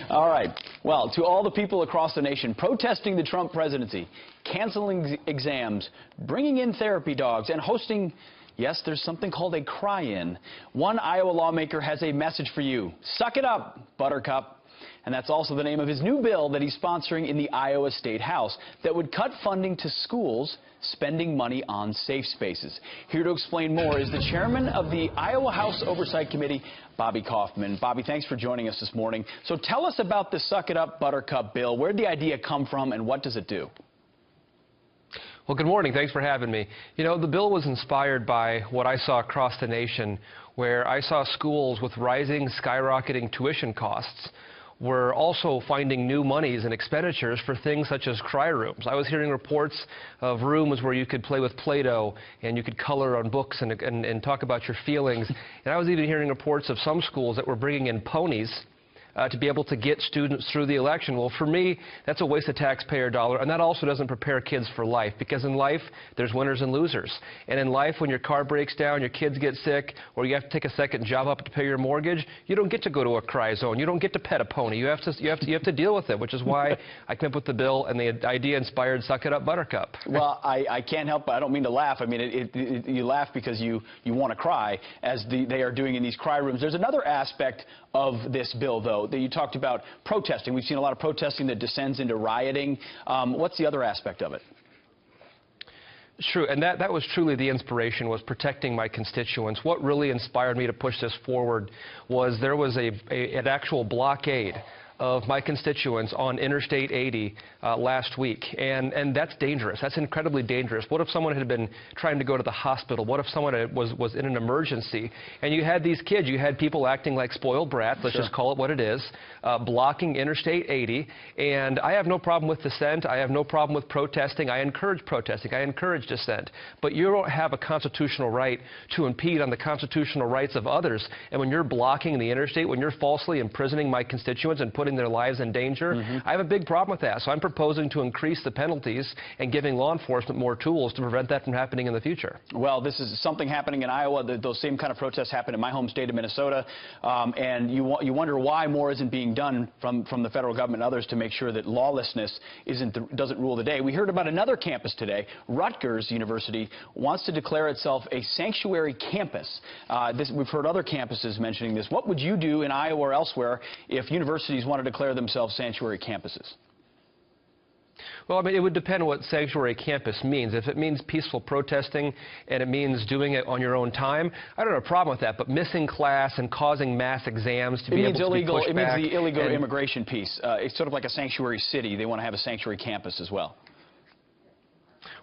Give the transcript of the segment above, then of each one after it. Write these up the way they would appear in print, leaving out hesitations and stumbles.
All right. Well, to all the people across the nation protesting the Trump presidency, canceling exams, bringing in therapy dogs, and hosting, yes, there's something called a cry-in. One Iowa lawmaker has a message for you. Suck it up, Buttercup. And that's also the name of his new bill that he's sponsoring in the Iowa State House that would cut funding to schools spending money on safe spaces. Here to explain more is the chairman of the Iowa House Oversight Committee, Bobby Kaufmann. Bobby, thanks for joining us this morning. So tell us about the Suck It Up Buttercup bill. Where did the idea come from and what does it do? Well, good morning. Thanks for having me. You know, the bill was inspired by what I saw across the nation, where I saw schools with rising, skyrocketing tuition costs were also finding new monies and expenditures for things such as cry rooms. I was hearing reports of rooms where you could play with Play-Doh and you could color on books and talk about your feelings. And I was even hearing reports of some schools that were bringing in ponies to be able to get students through the election. Well, for me, that's a waste of taxpayer dollar, and that also doesn't prepare kids for life, because in life, there's winners and losers. And in life, when your car breaks down, your kids get sick, or you have to take a second job up to pay your mortgage, you don't get to go to a cry zone. You don't get to pet a pony. You have to deal with it, which is why I came up with the bill, and the idea inspired Suck It Up Buttercup. Well, I can't help but I don't mean to laugh. I mean, you laugh because you want to cry, as they are doing in these cry rooms. There's another aspect of this bill, though, that you talked about protesting. We've seen a lot of protesting that descends into rioting. What's the other aspect of it? True, and that was truly the inspiration, was protecting my constituents. What really inspired me to push this forward was there was an actual blockade of my constituents on Interstate 80 last week, and that's dangerous. That's incredibly dangerous. What if someone had been trying to go to the hospital? What if someone was in an emergency? And you had these kids, you had people acting like spoiled brats, let's just call it what it is, blocking Interstate 80. And I have no problem with dissent. I have no problem with protesting. I encourage protesting. I encourage dissent. But you don't have a constitutional right to impede on the constitutional rights of others. And when you're blocking the interstate, when you're falsely imprisoning my constituents and putting their lives in danger, I have a big problem with that. So I'm proposing to increase the penalties and giving law enforcement more tools to prevent that from happening in the future. Well, this is something happening in Iowa. Those same kind of protests happen in my home state of Minnesota. And you wonder why more isn't being done from the federal government and others to make sure that lawlessness doesn't rule the day. We heard about another campus today. Rutgers University wants to declare itself a sanctuary campus. We've heard other campuses mentioning this. What would you do in Iowa or elsewhere if universities wanted to declare themselves sanctuary campuses? Well, I mean, it would depend on what sanctuary campus means. If it means peaceful protesting and it means doing it on your own time, I don't have a problem with that. But missing class and causing mass exams to be able to be pushed back. It means the illegal immigration piece. It's sort of like a sanctuary city. They want to have a sanctuary campus as well.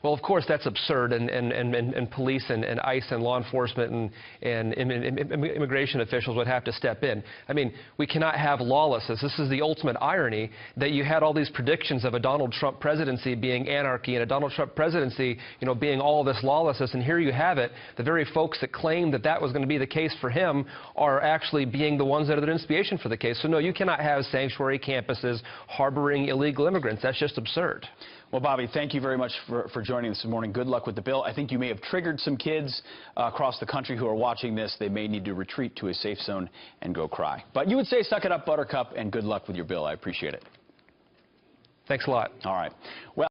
Well, of course, that's absurd, and police and ICE and law enforcement and immigration officials would have to step in. I mean, we cannot have lawlessness. This is the ultimate irony, that you had all these predictions of a Donald Trump presidency being anarchy and a Donald Trump presidency, you know, being all this lawlessness, and here you have it. The very folks that claimed that was going to be the case for him are actually being the ones that are the inspiration for the case. So, no, you cannot have sanctuary campuses harboring illegal immigrants. That's just absurd. Well, Bobby, thank you very much for joining us this morning. Good luck with the bill. I think you may have triggered some kids across the country who are watching this. They may need to retreat to a safe zone and go cry. But you would say suck it up, Buttercup, and good luck with your bill. I appreciate it. Thanks a lot. All right. Well.